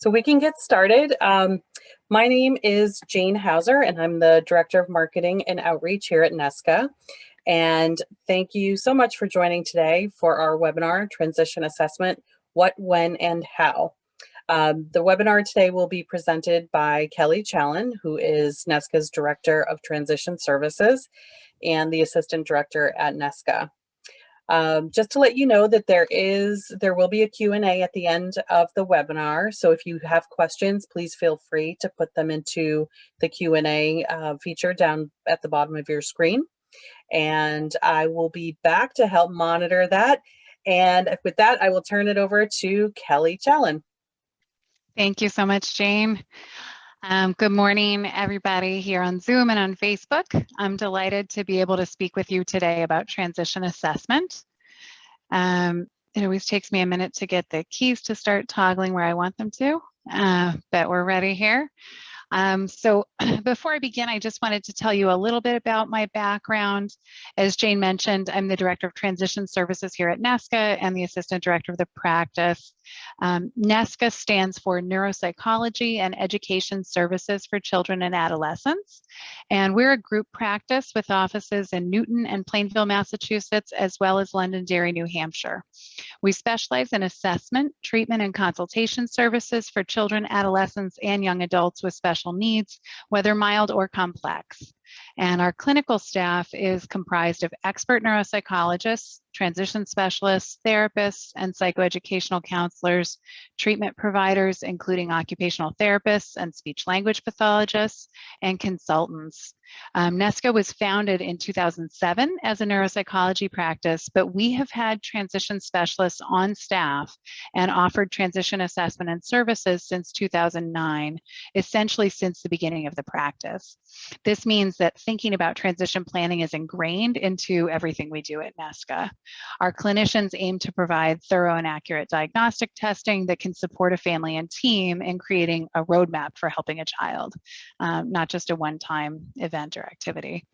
So we can get started. My name is Jane Hauser, and I'm the Director of Marketing and Outreach here at NESCA. And thank you so much for joining today for our webinar, Transition Assessment, What, When, and How. The webinar today will be presented by Kelley Challen, who is NESCA's Director of Transition Services and the Assistant Director at NESCA. Just to let you know that there will be a Q&A at the end of the webinar. So if you have questions, please feel free to put them into the Q&A feature down at the bottom of your screen. And I will be back to help monitor that. And with that, I will turn it over to Kelley Challen. Thank you so much, Jane. Good morning, everybody here on Zoom and on Facebook. I'm delighted to be able to speak with you today about transition assessment. It always takes me a minute to get the keys to start toggling where I want them to, but we're ready here. So before I begin, I just wanted to tell you a little bit about my background. As Jane mentioned, I'm the Director of Transition Services here at NESCA and the Assistant Director of the practice. NESCA stands for Neuropsychology and Education Services for Children and Adolescents. And we're a group practice with offices in Newton and Plainville, Massachusetts, as well as Londonderry, New Hampshire. We specialize in assessment, treatment, and consultation services for children, adolescents, and young adults with special needs, whether mild or complex. And our clinical staff is comprised of expert neuropsychologists, transition specialists, therapists, and psychoeducational counselors, treatment providers, including occupational therapists and speech language pathologists, and consultants. NESCA was founded in 2007 as a neuropsychology practice, but we have had transition specialists on staff and offered transition assessment and services since 2009, essentially since the beginning of the practice. This means that thinking about transition planning is ingrained into everything we do at NESCA. Our clinicians aim to provide thorough and accurate diagnostic testing that can support a family and team in creating a roadmap for helping a child, not just a one-time event or activity.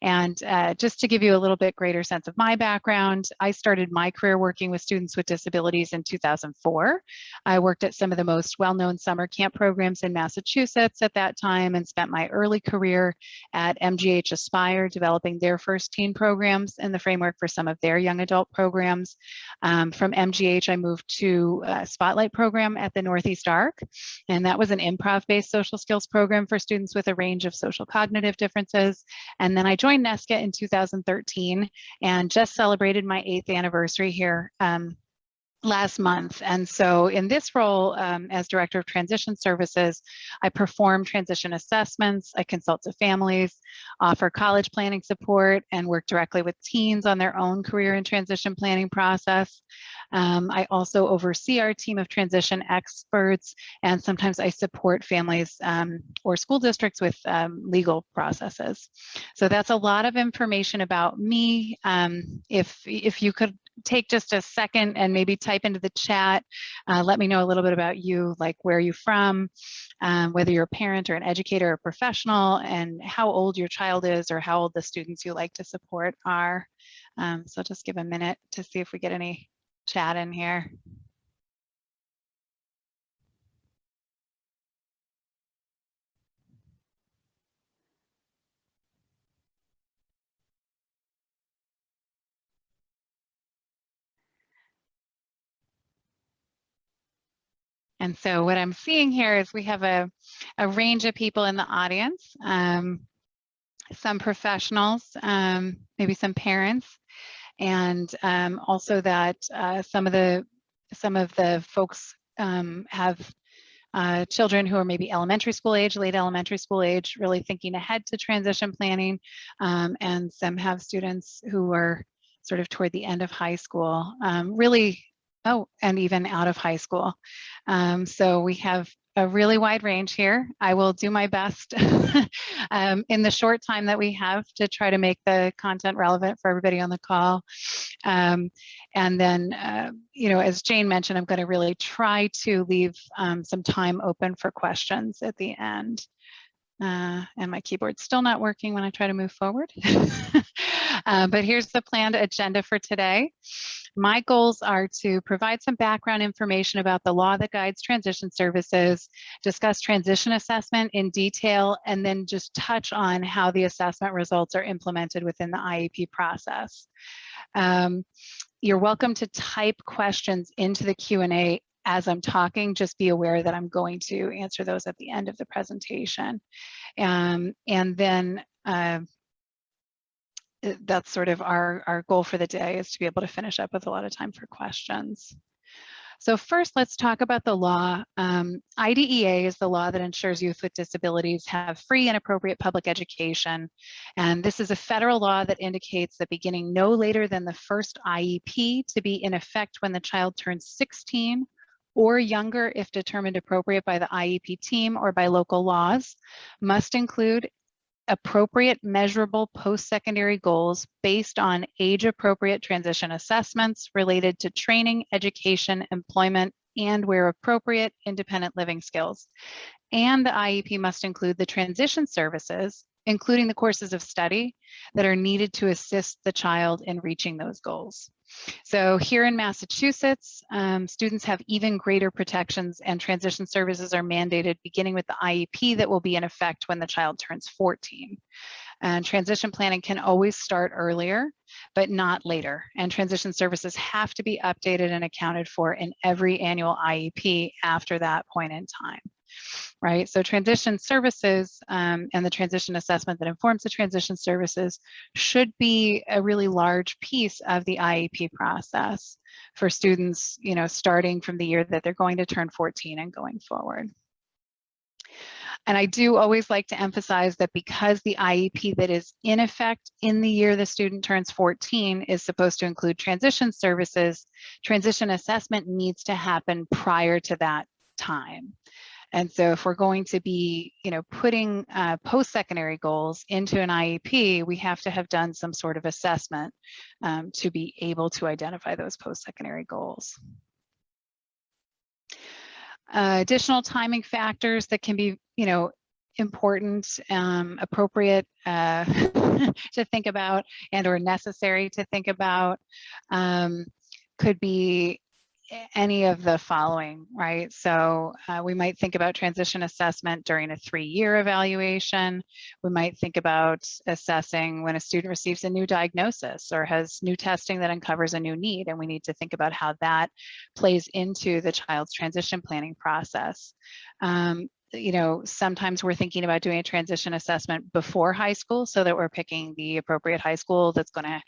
And just to give you a little bit greater sense of my background, I started my career working with students with disabilities in 2004. I worked at some of the most well-known summer camp programs in Massachusetts at that time and spent my early career at MGH Aspire, developing their first teen programs and the framework for some of their young adult programs. From MGH, I moved to a Spotlight program at the Northeast Arc, and that was an improv-based social skills program for students with a range of social cognitive differences. And then I joined NESCA in 2013 and just celebrated my 8th anniversary here last month. And so in this role as Director of Transition Services, I perform transition assessments, I consult to families, offer college planning support, and work directly with teens on their own career and transition planning process. I also oversee our team of transition experts, and sometimes I support families or school districts with legal processes. So that's a lot of information about me. If you could take just a second and maybe type into the chat, let me know a little bit about you, like where you're from, whether you're a parent or an educator or professional, and how old your child is or how old the students you like to support are. So just give a minute to see if we get any chat in here. And so what I'm seeing here is we have a range of people in the audience, some professionals, maybe some parents, and also that some of the folks have children who are maybe elementary school age, late elementary school age, really thinking ahead to transition planning, and some have students who are sort of toward the end of high school, and even out of high school. So we have a really wide range here. I will do my best in the short time that we have to try to make the content relevant for everybody on the call. And then, as Jane mentioned, I'm going to really try to leave some time open for questions at the end. And my keyboard's still not working when I try to move forward. But here's the planned agenda for today. My goals are to provide some background information about the law that guides transition services, discuss transition assessment in detail, and then just touch on how the assessment results are implemented within the IEP process. You're welcome to type questions into the Q&A as I'm talking. Just be aware that I'm going to answer those at the end of the presentation. And then that's sort of our goal for the day, is to be able to finish up with a lot of time for questions. So first, let's talk about the law. IDEA is the law that ensures youth with disabilities have free and appropriate public education. And this is a federal law that indicates that beginning no later than the first IEP to be in effect when the child turns 16 or younger, if determined appropriate by the IEP team or by local laws, must include appropriate measurable post-secondary goals based on age-appropriate transition assessments related to training, education, employment, and where appropriate, independent living skills. And the IEP must include the transition services, including the courses of study that are needed to assist the child in reaching those goals. So here in Massachusetts, students have even greater protections, and transition services are mandated beginning with the IEP that will be in effect when the child turns 14. And transition planning can always start earlier, but not later. And transition services have to be updated and accounted for in every annual IEP after that point in time. Right, so transition services and the transition assessment that informs the transition services should be a really large piece of the IEP process for students, you know, starting from the year that they're going to turn 14 and going forward. And I do always like to emphasize that because the IEP that is in effect in the year the student turns 14 is supposed to include transition services, transition assessment needs to happen prior to that time. And so if we're going to be, you know, putting post-secondary goals into an IEP, we have to have done some sort of assessment to be able to identify those post-secondary goals. Additional timing factors that can be, you know, important, appropriate to think about and or necessary to think about could be any of the following, right? So we might think about transition assessment during a 3-year evaluation. We might think about assessing when a student receives a new diagnosis or has new testing that uncovers a new need, and we need to think about how that plays into the child's transition planning process. You know, sometimes we're thinking about doing a transition assessment before high school so that we're picking the appropriate high school that's going to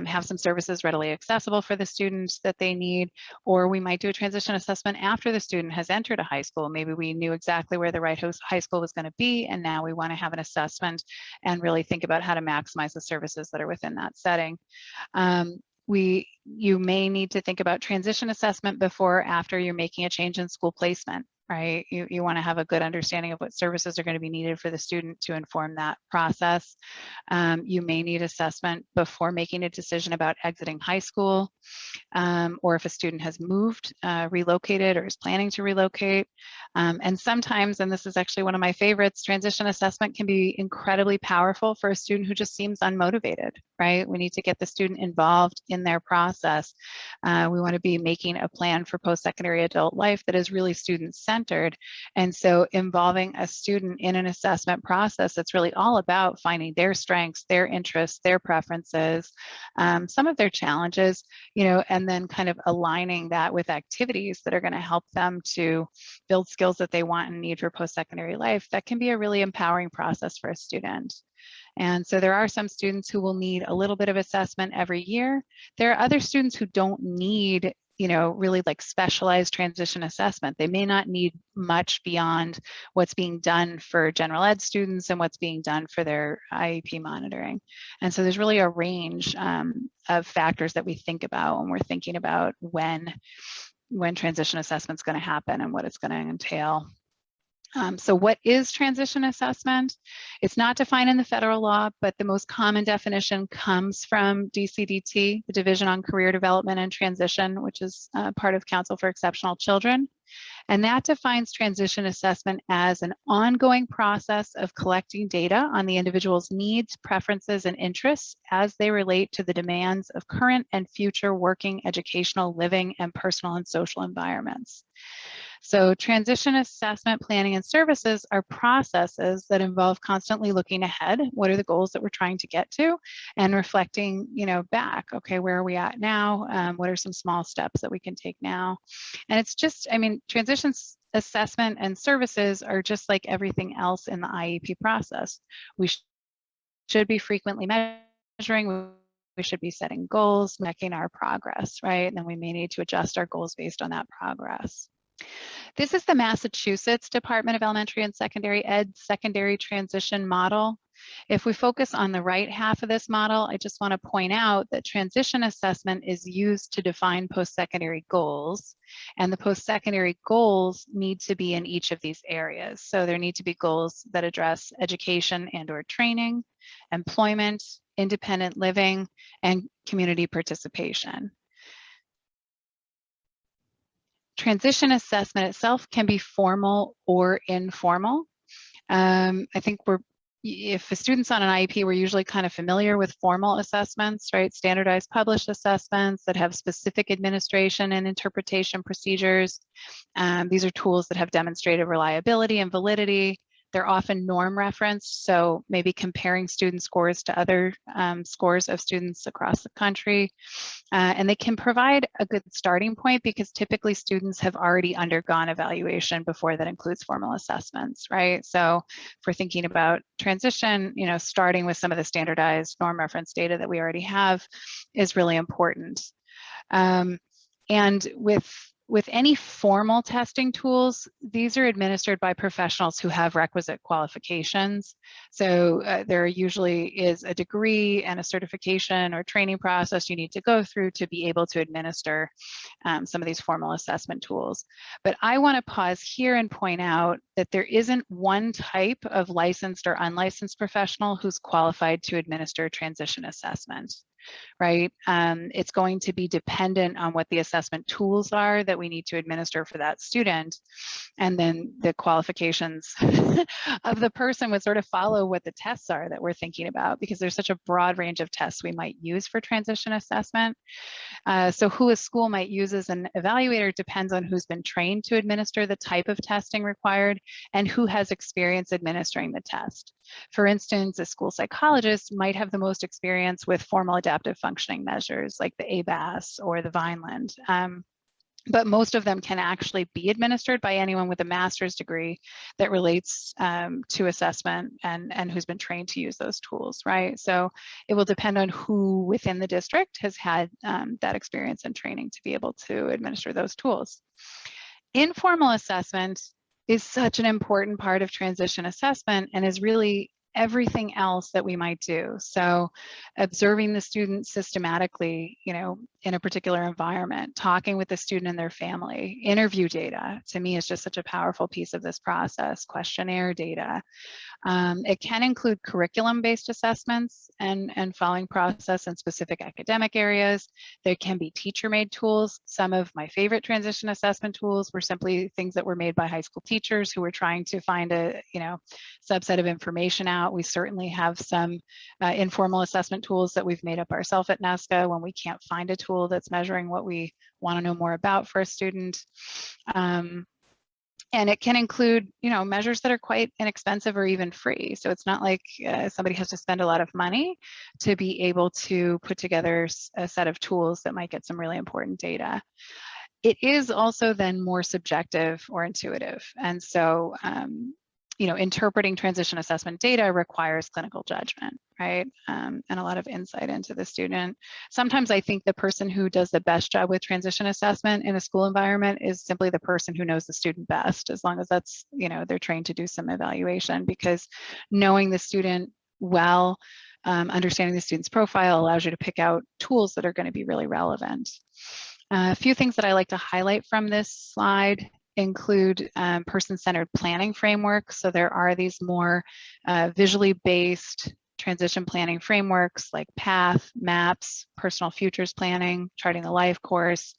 have some services readily accessible for the students that they need. Or we might do a transition assessment after the student has entered a high school. Maybe we knew exactly where the right high school was going to be, and now we want to have an assessment and really think about how to maximize the services that are within that setting. You may need to think about transition assessment before or after you're making a change in school placement. Right, you want to have a good understanding of what services are going to be needed for the student to inform that process. You may need assessment before making a decision about exiting high school, or if a student has moved, relocated, or is planning to relocate. And sometimes, and this is actually one of my favorites, transition assessment can be incredibly powerful for a student who just seems unmotivated, right? We need to get the student involved in their process. We want to be making a plan for post-secondary adult life that is really student-centered. And so involving a student in an assessment process that's really all about finding their strengths, their interests, their preferences, some of their challenges, you know, and then kind of aligning that with activities that are going to help them to build skills that they want and need for post-secondary life. That can be a really empowering process for a student. And so there are some students who will need a little bit of assessment every year. There are other students who don't need, you know, really like specialized transition assessment. They may not need much beyond what's being done for general ed students and what's being done for their IEP monitoring. And so there's really a range of factors that we think about when we're thinking about when transition assessment is going to happen and what it's going to entail. So what is transition assessment? It's not defined in the federal law, but the most common definition comes from DCDT, the Division on Career Development and Transition, which is part of Council for Exceptional Children. And that defines transition assessment as an ongoing process of collecting data on the individual's needs, preferences, and interests as they relate to the demands of current and future working, educational, living, and personal and social environments. So transition assessment, planning, and services are processes that involve constantly looking ahead. What are the goals that we're trying to get to? And reflecting, back, okay, where are we at now? What are some small steps that we can take now? And it's just, transition assessment and services are just like everything else in the IEP process. We should be frequently measuring. We should be setting goals, making our progress, right? And then we may need to adjust our goals based on that progress. This is the Massachusetts Department of Elementary and Secondary Ed secondary transition model. If we focus on the right half of this model, I just want to point out that transition assessment is used to define post-secondary goals, and the post-secondary goals need to be in each of these areas. So there need to be goals that address education and/or training, employment, independent living, and community participation. Transition assessment itself can be formal or informal. I think if a student's on an IEP, we're usually kind of familiar with formal assessments, right? Standardized published assessments that have specific administration and interpretation procedures. These are tools that have demonstrated reliability and validity. They're often norm referenced, so maybe comparing student scores to other scores of students across the country. And they can provide a good starting point because typically students have already undergone evaluation before that includes formal assessments, right? So if we're thinking about transition, starting with some of the standardized norm reference data that we already have is really important. And with any formal testing tools, these are administered by professionals who have requisite qualifications. So there usually is a degree and a certification or training process you need to go through to be able to administer some of these formal assessment tools. But I want to pause here and point out that there isn't one type of licensed or unlicensed professional who's qualified to administer transition assessment. Right? It's going to be dependent on what the assessment tools are that we need to administer for that student. And then the qualifications of the person would sort of follow what the tests are that we're thinking about, because there's such a broad range of tests we might use for transition assessment. So who a school might use as an evaluator depends on who's been trained to administer the type of testing required and who has experience administering the test. For instance, a school psychologist might have the most experience with formal adaptive functioning measures like the ABAS or the Vineland. But most of them can actually be administered by anyone with a master's degree that relates to assessment and who's been trained to use those tools, right? So it will depend on who within the district has had that experience and training to be able to administer those tools. Informal assessment is such an important part of transition assessment and is really everything else that we might do. So observing the student systematically, in a particular environment, talking with the student and their family, interview data, to me is just such a powerful piece of this process, questionnaire data. It can include curriculum-based assessments and following process in specific academic areas. There can be teacher-made tools. Some of my favorite transition assessment tools were simply things that were made by high school teachers who were trying to find a subset of information out. We certainly have some informal assessment tools that we've made up ourselves at NESCA when we can't find a tool that's measuring what we want to know more about for a student. And it can include, measures that are quite inexpensive or even free. So it's not like somebody has to spend a lot of money to be able to put together a set of tools that might get some really important data. It is also then more subjective or intuitive. And so, interpreting transition assessment data requires clinical judgment, right? And a lot of insight into the student. Sometimes I think the person who does the best job with transition assessment in a school environment is simply the person who knows the student best, as long as that's, they're trained to do some evaluation, because knowing the student well, understanding the student's profile allows you to pick out tools that are going to be really relevant. A few things that I like to highlight from this slide include person-centered planning frameworks. So there are these more visually based transition planning frameworks like PATH, MAPS, personal futures planning, charting the life course.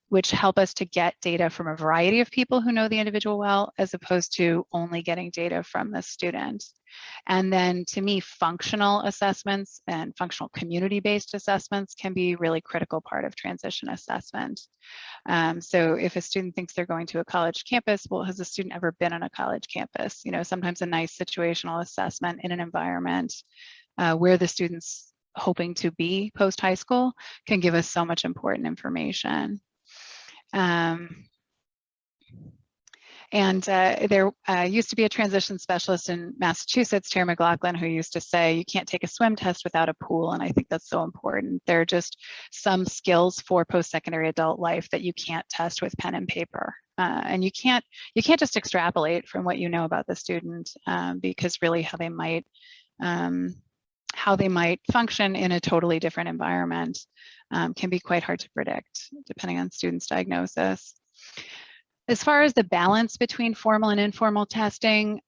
which help us to get data from a variety of people who know the individual well, as opposed to only getting data from the student. And then to me, functional assessments and functional community-based assessments can be a really critical part of transition assessment. So if a student thinks they're going to a college campus, well, has the student ever been on a college campus? You know, sometimes a nice situational assessment in an environment where the student's hoping to be post-high school can give us so much important information. There used to be a transition specialist in Massachusetts, Terry McLaughlin, who used to say, you can't take a swim test without a pool. And I think that's so important. There are just some skills for post-secondary adult life that you can't test with pen and paper. And you can't just extrapolate from what you know about the student, because really how they might function in a totally different environment can be quite hard to predict, depending on students' diagnosis. As far as the balance between formal and informal testing,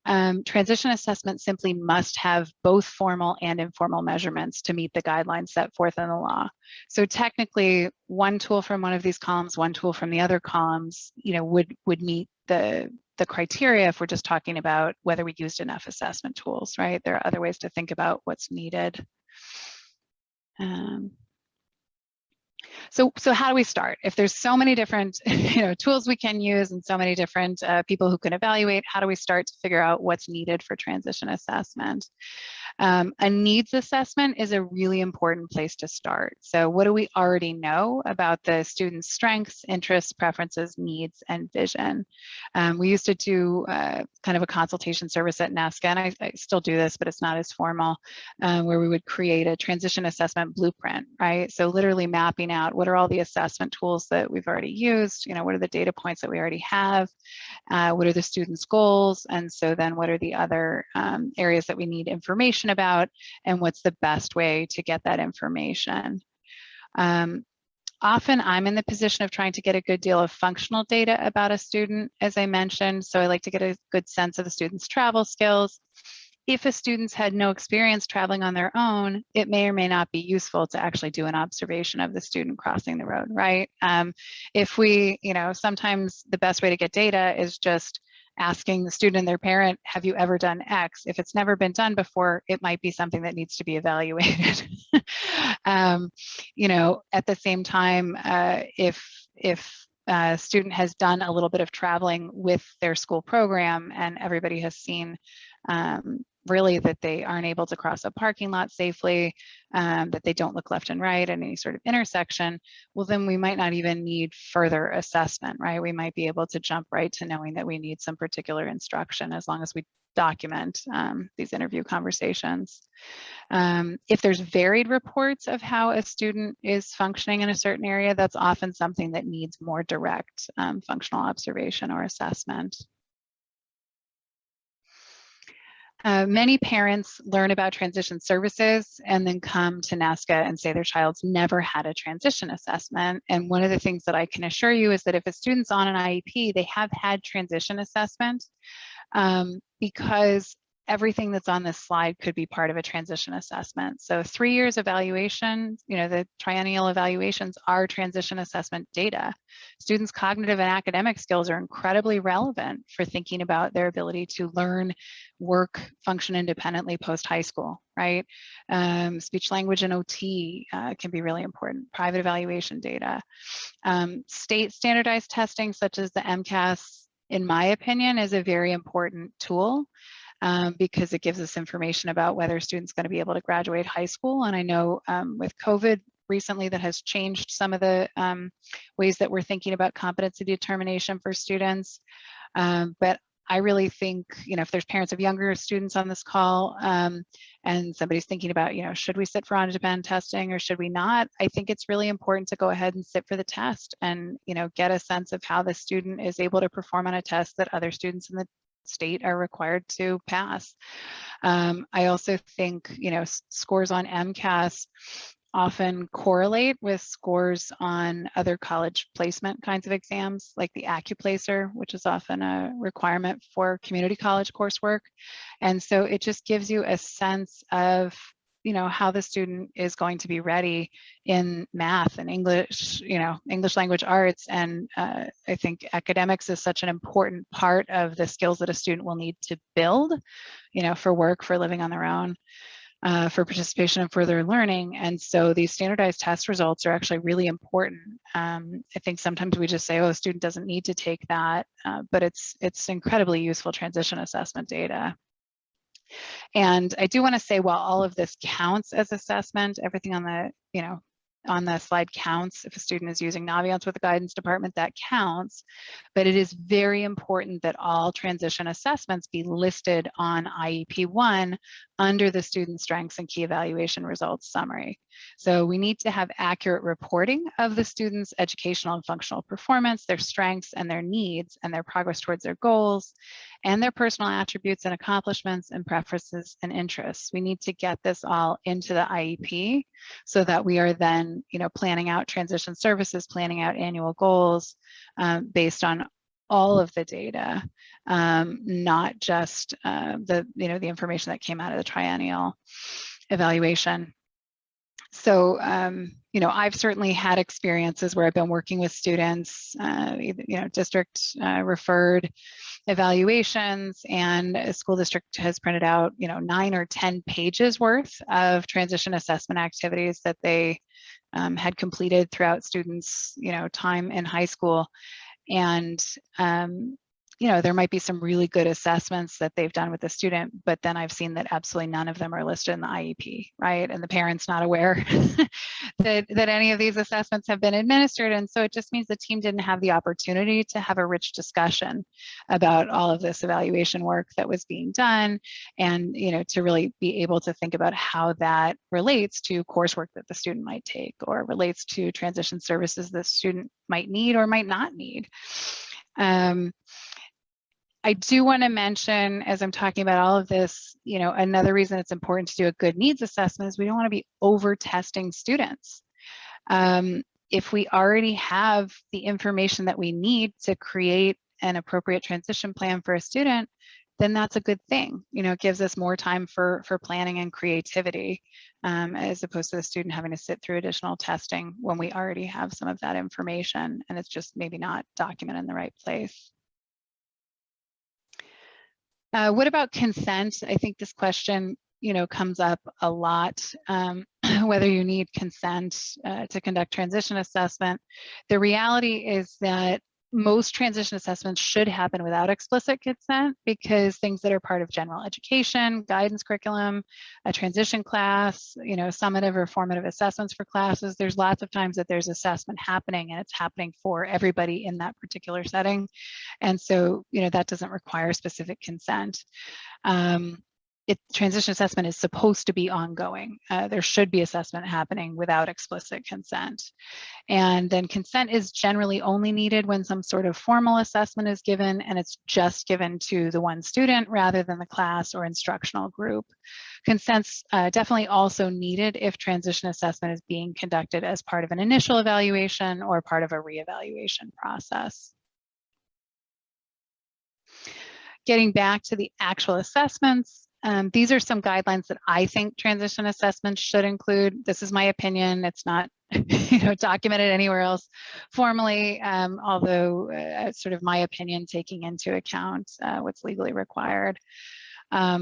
transition assessment simply must have both formal and informal measurements to meet the guidelines set forth in the law. So technically, one tool from one of these columns, one tool from the other columns, you know, would meet the criteria if we're just talking about whether we used enough assessment tools, right? There are other ways to think about what's needed. So how do we start? If there's so many different tools we can use and so many different people who can evaluate, how do we start to figure out what's needed for transition assessment? A needs assessment is a really important place to start. So what do we already know about the student's strengths, interests, preferences, needs, and vision? We used to do kind of a consultation service at NESCA, and I still do this, but it's not as formal, where we would create a transition assessment blueprint, right? So literally mapping out what are all the assessment tools that we've already used, what are the data points that we already have, what are the students' goals, and so then what are the other areas that we need information about, and what's the best way to get that information. Often I'm in the position of trying to get a good deal of functional data about a student, as I mentioned, so I like to get a good sense of the student's travel skills. If a student's had no experience traveling on their own, it may or may not be useful to actually do an observation of the student crossing the road, right? If we, sometimes the best way to get data is just asking the student and their parent, have you ever done X? If it's never been done before, it might be something that needs to be evaluated. At the same time, if a student has done a little bit of traveling with their school program and everybody has seen really that they aren't able to cross a parking lot safely, that they don't look left and right at any sort of intersection, well, then we might not even need further assessment, right? We might be able to jump right to knowing that we need some particular instruction as long as we document these interview conversations. If there's varied reports of how a student is functioning in a certain area, that's often something that needs more direct functional observation or assessment. Many parents learn about transition services and then come to NESCA and say their child's never had a transition assessment. And one of the things that I can assure you is that if a student's on an IEP, they have had transition assessment, because everything that's on this slide could be part of a transition assessment. So 3 years evaluation, the triennial evaluations are transition assessment data. Students' cognitive and academic skills are incredibly relevant for thinking about their ability to learn, work, function independently post-high school, right? Speech, language, and OT can be really important. Private evaluation data. State standardized testing, such as the MCAS, in my opinion, is a very important tool. Because it gives us information about whether a student's going to be able to graduate high school. And I know with COVID recently that has changed some of the ways that we're thinking about competency determination for students. But I really think, if there's parents of younger students on this call and somebody's thinking about, should we sit for on-demand testing or should we not? I think it's really important to go ahead and sit for the test and, get a sense of how the student is able to perform on a test that other students in the state are required to pass. I also think, scores on MCAS often correlate with scores on other college placement kinds of exams, like the AccuPlacer, which is often a requirement for community college coursework. And so it just gives you a sense of, how the student is going to be ready in math and English, English language arts. And I think academics is such an important part of the skills that a student will need to build, for work, for living on their own, for participation in further learning. And so these standardized test results are actually really important. I think sometimes we just say, oh, the student doesn't need to take that, but it's incredibly useful transition assessment data. And I do want to say, while all of this counts as assessment, everything on the, on the slide counts. If a student is using Naviance with the guidance department, that counts. But it is very important that all transition assessments be listed on IEP 1 under the student strengths and key evaluation results summary. So we need to have accurate reporting of the students' educational and functional performance, their strengths and their needs, and their progress towards their goals, and their personal attributes and accomplishments and preferences and interests. We need to get this all into the IEP so that we are then, planning out transition services, planning out annual goals based on all of the data, not just the information that came out of the triennial evaluation. So, I've certainly had experiences where I've been working with students, district referred evaluations, and a school district has printed out, 9 or 10 pages worth of transition assessment activities that they had completed throughout students, time in high school. And there might be some really good assessments that they've done with the student, but then I've seen that absolutely none of them are listed in the IEP, right? And the parent's not aware that any of these assessments have been administered. And so it just means the team didn't have the opportunity to have a rich discussion about all of this evaluation work that was being done, and to really be able to think about how that relates to coursework that the student might take, or relates to transition services the student might need or might not need. I do want to mention, as I'm talking about all of this, another reason it's important to do a good needs assessment is we don't want to be over testing students. If we already have the information that we need to create an appropriate transition plan for a student, then that's a good thing. It gives us more time for planning and creativity, as opposed to the student having to sit through additional testing when we already have some of that information and it's just maybe not documented in the right place. What about consent? I think this question, comes up a lot, whether you need consent to conduct transition assessment. The reality is that most transition assessments should happen without explicit consent, because things that are part of general education, guidance curriculum, a transition class, summative or formative assessments for classes, there's lots of times that there's assessment happening and it's happening for everybody in that particular setting. And so, that doesn't require specific consent. Transition assessment is supposed to be ongoing. There should be assessment happening without explicit consent. And then consent is generally only needed when some sort of formal assessment is given, and it's just given to the one student rather than the class or instructional group. Consent's definitely also needed if transition assessment is being conducted as part of an initial evaluation or part of a reevaluation process. Getting back to the actual assessments, these are some guidelines that I think transition assessments should include. This is my opinion. It's not documented anywhere else formally, although sort of my opinion taking into account what's legally required.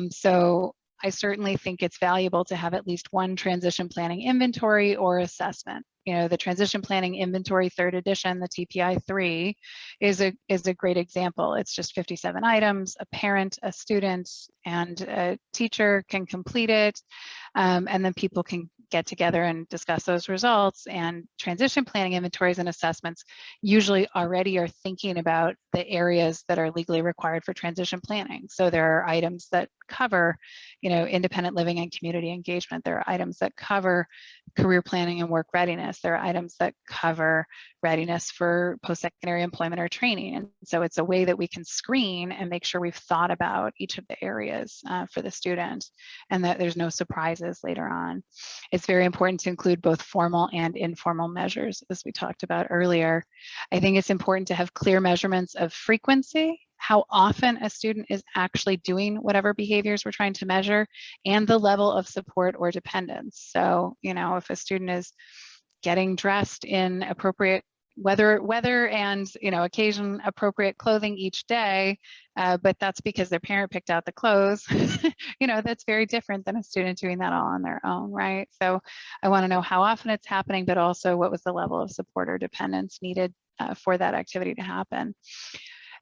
So I certainly think it's valuable to have at least one transition planning inventory or assessment. The transition planning inventory 3rd edition, the TPI 3, is a great example. It's just 57 items. A parent, a student, and a teacher can complete it, and then people can get together and discuss those results. And transition planning inventories and assessments usually already are thinking about the areas that are legally required for transition planning. So there are items that cover, independent living and community engagement. There are items that cover career planning and work readiness. There are items that cover readiness for post-secondary employment or training. And so it's a way that we can screen and make sure we've thought about each of the areas for the student, and that there's no surprises later on. It's very important to include both formal and informal measures, as we talked about earlier. I think it's important to have clear measurements of frequency, how often a student is actually doing whatever behaviors we're trying to measure, and the level of support or dependence. So, if a student is getting dressed in appropriate weather and occasion appropriate clothing each day, but that's because their parent picked out the clothes, that's very different than a student doing that all on their own, right? So I want to know how often it's happening, but also what was the level of support or dependence needed for that activity to happen.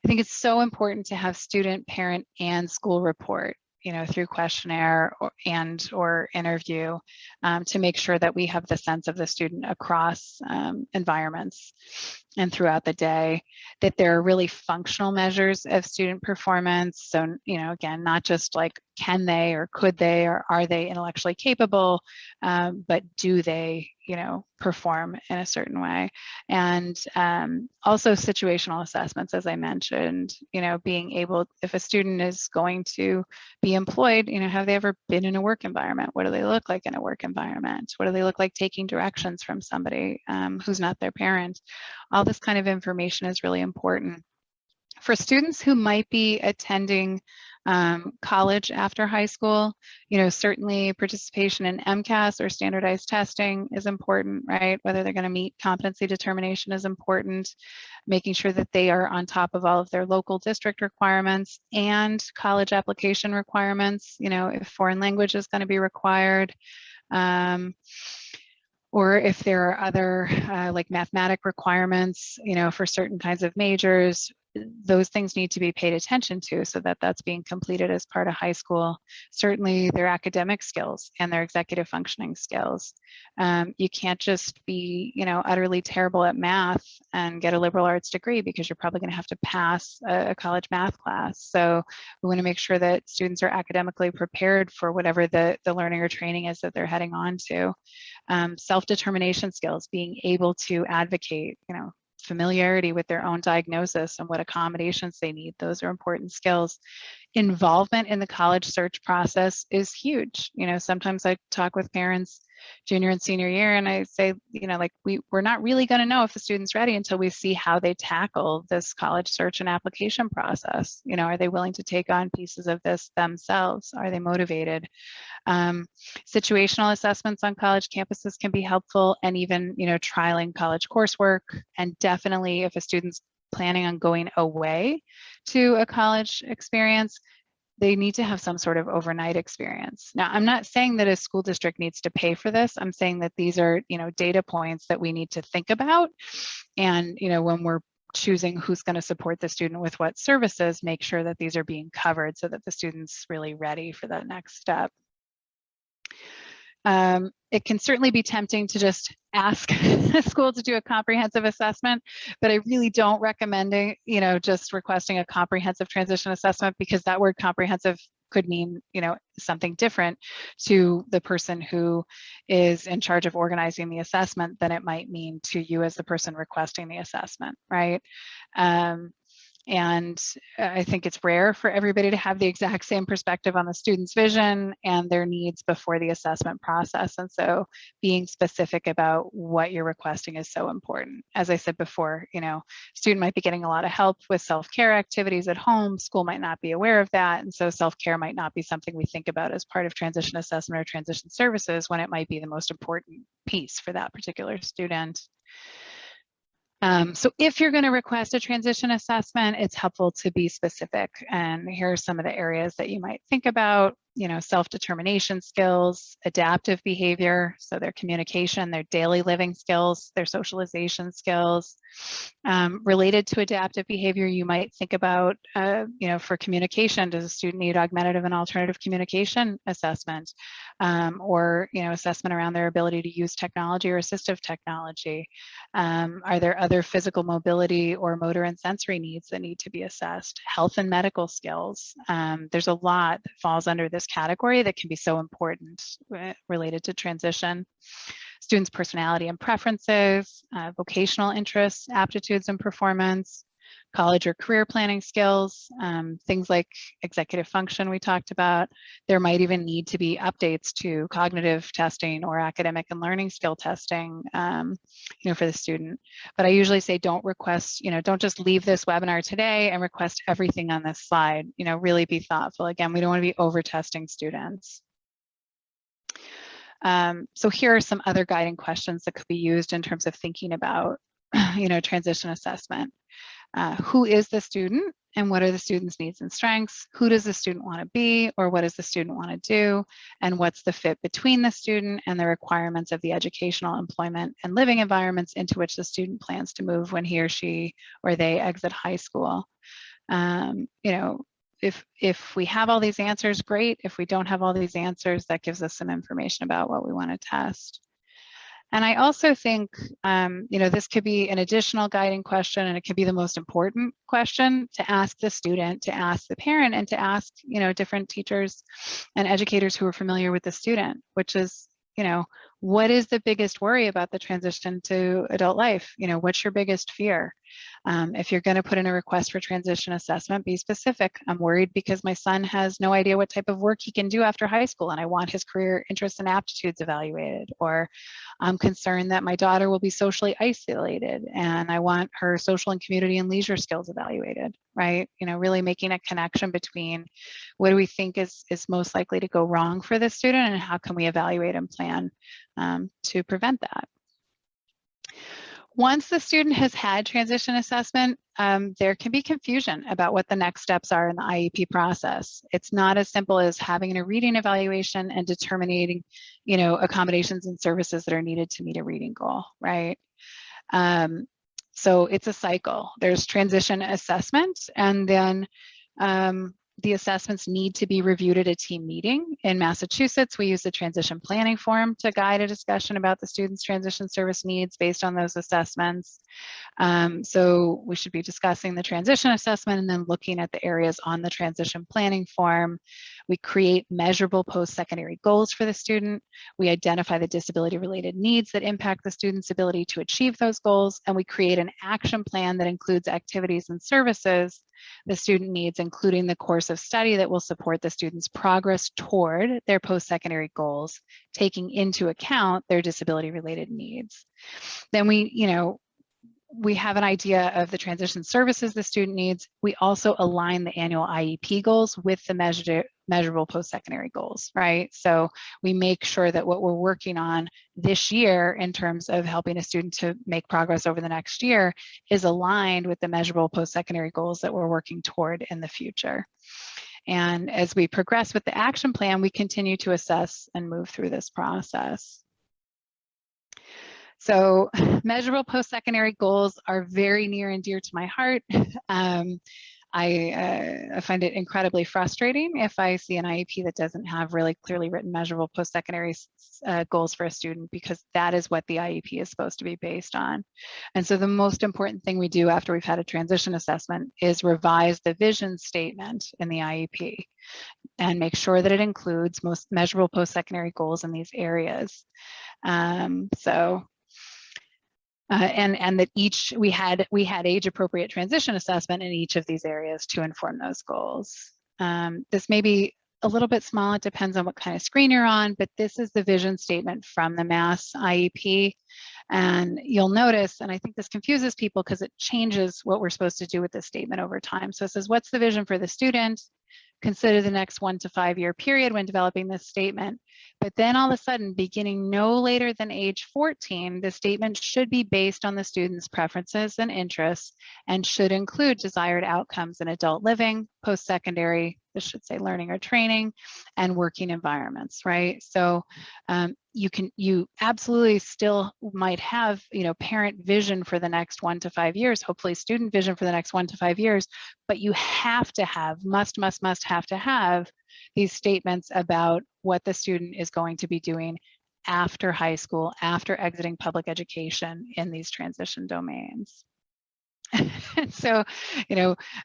I think it's so important to have student, parent, and school report, through questionnaire or interview, to make sure that we have the sense of the student across environments and throughout the day, that there are really functional measures of student performance. So, again, not just like can they or could they or are they intellectually capable, but do they, perform in a certain way. And also situational assessments, as I mentioned, being able, if a student is going to be employed, have they ever been in a work environment? What do they look like in a work environment? What do they look like taking directions from somebody who's not their parent? All this kind of information is really important. For students who might be attending college after high school, certainly participation in MCAS or standardized testing is important, right? Whether they're going to meet competency determination is important. Making sure that they are on top of all of their local district requirements and college application requirements, if foreign language is going to be required. Or if there are other like mathematic requirements, for certain kinds of majors, those things need to be paid attention to so that that's being completed as part of high school. Certainly their academic skills and their executive functioning skills. You can't just be, utterly terrible at math and get a liberal arts degree, because you're probably going to have to pass a college math class. So we want to make sure that students are academically prepared for whatever the learning or training is that they're heading on to. Self-determination skills, being able to advocate, familiarity with their own diagnosis and what accommodations they need. Those are important skills. Involvement in the college search process is huge. Sometimes I talk with parents junior and senior year and I say, like we're not really going to know if the student's ready until we see how they tackle this college search and application process. Are they willing to take on pieces of this themselves? Are they motivated? Situational assessments on college campuses can be helpful, and even, trialing college coursework. And definitely if a student's planning on going away to a college experience, they need to have some sort of overnight experience. Now, I'm not saying that a school district needs to pay for this. I'm saying that these are, data points that we need to think about. And, when we're choosing who's going to support the student with what services, make sure that these are being covered so that the student's really ready for that next step. It can certainly be tempting to just ask a school to do a comprehensive assessment, but I really don't recommend, just requesting a comprehensive transition assessment, because that word comprehensive could mean, something different to the person who is in charge of organizing the assessment than it might mean to you as the person requesting the assessment, right? And I think it's rare for everybody to have the exact same perspective on the student's vision and their needs before the assessment process. And so being specific about what you're requesting is so important. As I said before, student might be getting a lot of help with self-care activities at home. School might not be aware of that. And so self-care might not be something we think about as part of transition assessment or transition services, when it might be the most important piece for that particular student. So if you're going to request a transition assessment, it's helpful to be specific. And here are some of the areas that you might think about. Self-determination skills, adaptive behavior, so their communication, their daily living skills, their socialization skills. Related to adaptive behavior, you might think about, for communication, does a student need augmentative and alternative communication assessment, or, assessment around their ability to use technology or assistive technology? Are there other physical mobility or motor and sensory needs that need to be assessed? Health and medical skills. There's a lot that falls under this category that can be so important related to transition. Students' personality and preferences, vocational interests, aptitudes and performance, college or career planning skills, things like executive function we talked about. There might even need to be updates to cognitive testing or academic and learning skill testing, for the student. But I usually say don't request, don't just leave this webinar today and request everything on this slide. Really be thoughtful. Again, we don't want to be over testing students. So here are some other guiding questions that could be used in terms of thinking about, transition assessment. Who is the student and what are the student's needs and strengths? Who does the student want to be, or what does the student want to do? And what's the fit between the student and the requirements of the educational, employment, and living environments into which the student plans to move when he or she or they exit high school? If we have all these answers, great. If we don't have all these answers, that gives us some information about what we want to test. And I also think, this could be an additional guiding question, and it could be the most important question to ask the student, to ask the parent, and to ask, different teachers and educators who are familiar with the student, which is, what is the biggest worry about the transition to adult life? What's your biggest fear? If you're going to put in a request for transition assessment, be specific. I'm worried because my son has no idea what type of work he can do after high school, and I want his career interests and aptitudes evaluated. Or I'm concerned that my daughter will be socially isolated, and I want her social and community and leisure skills evaluated, right? Really making a connection between what do we think is most likely to go wrong for the student, and how can we evaluate and plan to prevent that. Once the student has had transition assessment, there can be confusion about what the next steps are in the IEP process. It's not as simple as having a reading evaluation and determining, accommodations and services that are needed to meet a reading goal, right? So it's a cycle. There's transition assessment, and then the assessments need to be reviewed at a team meeting. In Massachusetts, we use the transition planning form to guide a discussion about the student's transition service needs based on those assessments. So we should be discussing the transition assessment and then looking at the areas on the transition planning form. We create measurable post-secondary goals for the student. We identify the disability-related needs that impact the student's ability to achieve those goals, and we create an action plan that includes activities and services the student needs, including the course of study that will support the student's progress toward their post-secondary goals, taking into account their disability-related needs. Then we have an idea of the transition services the student needs. We also align the annual IEP goals with the measurable post-secondary goals, right? So we make sure that what we're working on this year in terms of helping a student to make progress over the next year is aligned with the measurable post-secondary goals that we're working toward in the future. And as we progress with the action plan, we continue to assess and move through this process. So measurable post-secondary goals are very near and dear to my heart. I find it incredibly frustrating if I see an IEP that doesn't have really clearly written measurable post-secondary goals for a student, because that is what the IEP is supposed to be based on. And so the most important thing we do after we've had a transition assessment is revise the vision statement in the IEP and make sure that it includes most measurable post-secondary goals in these areas. And that we had age appropriate transition assessment in each of these areas to inform those goals. This may be a little bit small, it depends on what kind of screen you're on, but this is the vision statement from the Mass IEP. And you'll notice, and I think this confuses people because it changes what we're supposed to do with this statement over time. So it says, what's the vision for the student? Consider the next 1 to 5 year period when developing this statement. But then all of a sudden, beginning no later than age 14, the statement should be based on the student's preferences and interests and should include desired outcomes in adult living, post-secondary, this should say learning or training, and working environments, right? So you absolutely still might have, parent vision for the next 1 to 5 years, hopefully student vision for the next 1 to 5 years, but you have to have, must have to have these statements about what the student is going to be doing after high school, after exiting public education in these transition domains. So,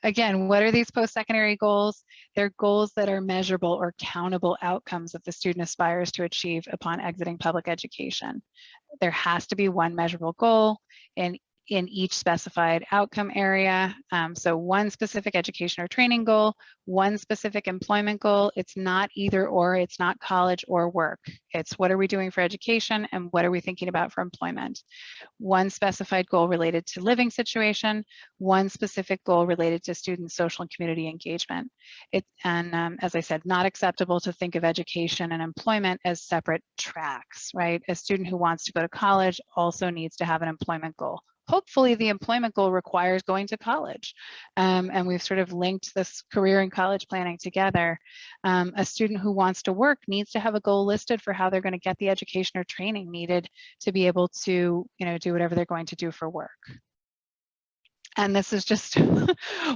again, what are these post-secondary goals? They're goals that are measurable or countable outcomes that the student aspires to achieve upon exiting public education. There has to be one measurable goal in in each specified outcome area. So one specific education or training goal, one specific employment goal. It's not either or, it's not college or work. It's what are we doing for education and what are we thinking about for employment. One specified goal related to living situation, one specific goal related to student social and community engagement. As I said, not acceptable to think of education and employment as separate tracks, right? A student who wants to go to college also needs to have an employment goal. Hopefully the employment goal requires going to college. And we've sort of linked this career and college planning together. A student who wants to work needs to have a goal listed for how they're going to get the education or training needed to be able to, do whatever they're going to do for work. And this is just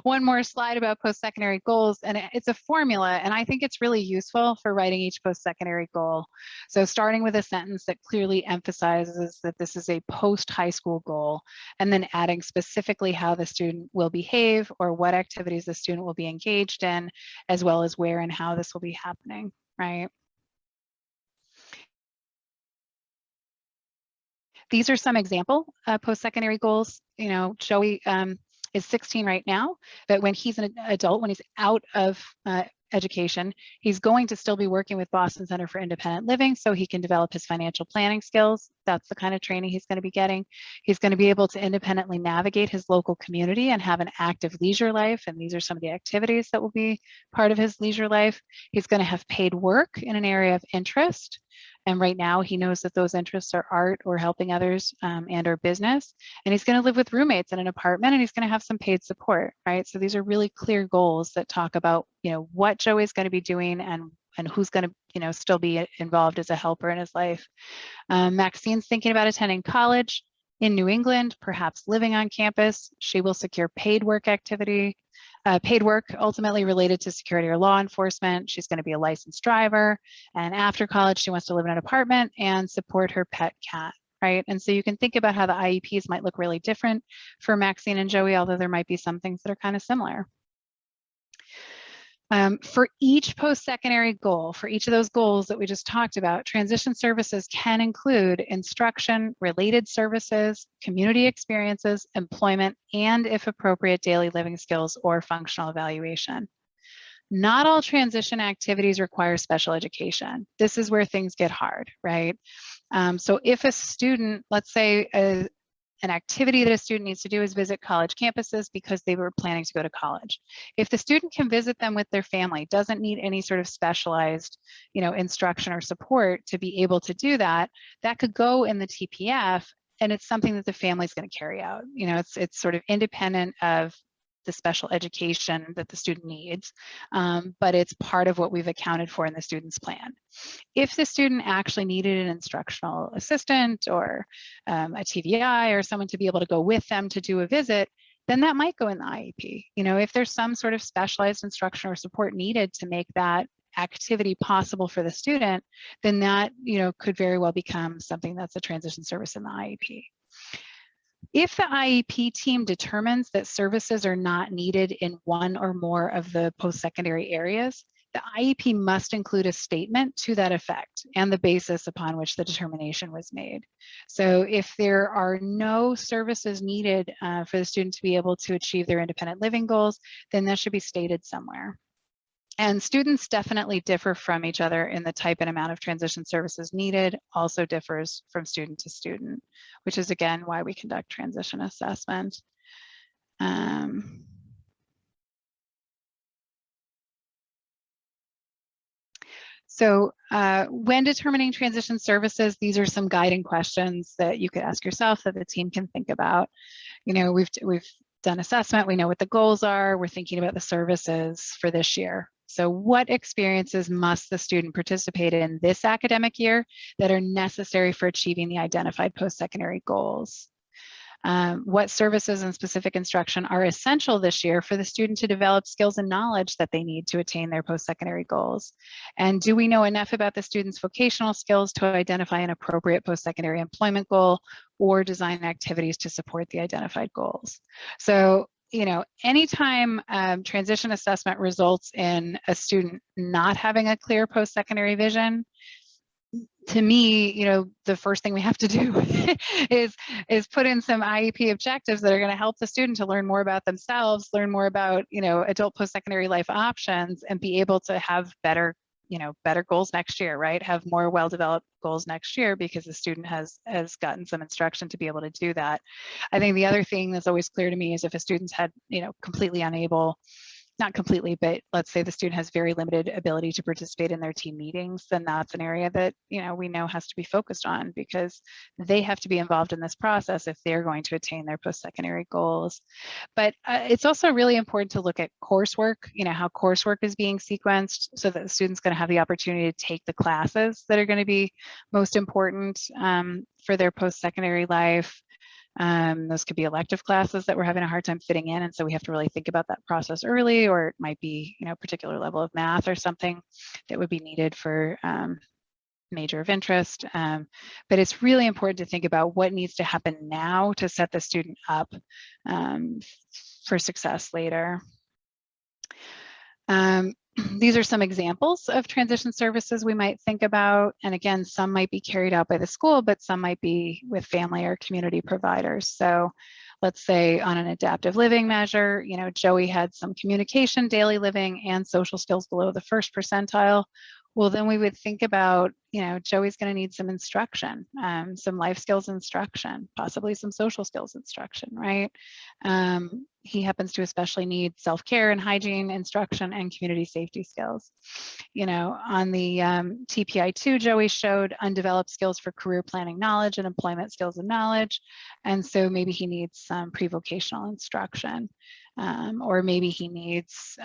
one more slide about post-secondary goals, and it's a formula, and I think it's really useful for writing each post-secondary goal. So starting with a sentence that clearly emphasizes that this is a post-high school goal, and then adding specifically how the student will behave or what activities the student will be engaged in, as well as where and how this will be happening, right? These are some example post-secondary goals. Joey is 16 right now, but when he's an adult, when he's out of education, he's going to still be working with Boston Center for Independent Living so he can develop his financial planning skills. That's the kind of training he's going to be getting. He's going to be able to independently navigate his local community and have an active leisure life, and these are some of the activities that will be part of his leisure life. He's going to have paid work in an area of interest. And right now he knows that those interests are art or helping others and or business. And he's going to live with roommates in an apartment, and he's going to have some paid support, right? So these are really clear goals that talk about, what Joey's going to be doing and who's going to, still be involved as a helper in his life. Maxine's thinking about attending college in New England, perhaps living on campus. She will secure paid work ultimately related to security or law enforcement. She's going to be a licensed driver. And after college, she wants to live in an apartment and support her pet cat, right? And so you can think about how the IEPs might look really different for Maxine and Joey, although there might be some things that are kind of similar. For each post-secondary goal, for each of those goals that we just talked about, transition services can include instruction, related services, community experiences, employment, and if appropriate, daily living skills or functional evaluation. Not all transition activities require special education. This is where things get hard, right? So if a student, let's say an activity that a student needs to do is visit college campuses because they were planning to go to college. If the student can visit them with their family, doesn't need any sort of specialized, instruction or support to be able to do that, that could go in the TPF, and it's something that the family's going to carry out. It's sort of independent of the special education that the student needs, but it's part of what we've accounted for in the student's plan. If the student actually needed an instructional assistant or a TVI or someone to be able to go with them to do a visit, then that might go in the IEP. If there's some sort of specialized instruction or support needed to make that activity possible for the student, then that, could very well become something that's a transition service in the IEP. If the IEP team determines that services are not needed in one or more of the post-secondary areas, the IEP must include a statement to that effect and the basis upon which the determination was made. So if there are no services needed for the student to be able to achieve their independent living goals, then that should be stated somewhere. And students definitely differ from each other in the type and amount of transition services needed, also differs from student to student, which is again why we conduct transition assessment. So when determining transition services, these are some guiding questions that you could ask yourself that the team can think about. We've done assessment, we know what the goals are, we're thinking about the services for this year. So what experiences must the student participate in this academic year that are necessary for achieving the identified post-secondary goals? What services and specific instruction are essential this year for the student to develop skills and knowledge that they need to attain their post-secondary goals? And do we know enough about the student's vocational skills to identify an appropriate post-secondary employment goal or design activities to support the identified goals? So, anytime transition assessment results in a student not having a clear post-secondary vision, to me, the first thing we have to do is put in some IEP objectives that are going to help the student to learn more about themselves, learn more about, adult post-secondary life options, and be able to have better goals next year, right? Have more well-developed goals next year because the student has gotten some instruction to be able to do that. I think the other thing that's always clear to me is if a student's had, completely unable, not completely, but let's say the student has very limited ability to participate in their team meetings, then that's an area that, we know has to be focused on, because they have to be involved in this process if they're going to attain their post-secondary goals. But it's also really important to look at coursework, how coursework is being sequenced so that the student's going to have the opportunity to take the classes that are going to be most important for their post-secondary life. Those could be elective classes that we're having a hard time fitting in. And so we have to really think about that process early, or it might be, a particular level of math or something that would be needed for major of interest. But it's really important to think about what needs to happen now to set the student up for success later. These are some examples of transition services we might think about. And again, some might be carried out by the school, but some might be with family or community providers. So let's say on an adaptive living measure, Joey had some communication, daily living, and social skills below the first percentile. Well, then we would think about, Joey's going to need some instruction, some life skills instruction, possibly some social skills instruction, right? He happens to especially need self-care and hygiene instruction and community safety skills. On the TPI2, Joey showed undeveloped skills for career planning knowledge and employment skills and knowledge. And so maybe he needs some pre-vocational instruction, or maybe he needs,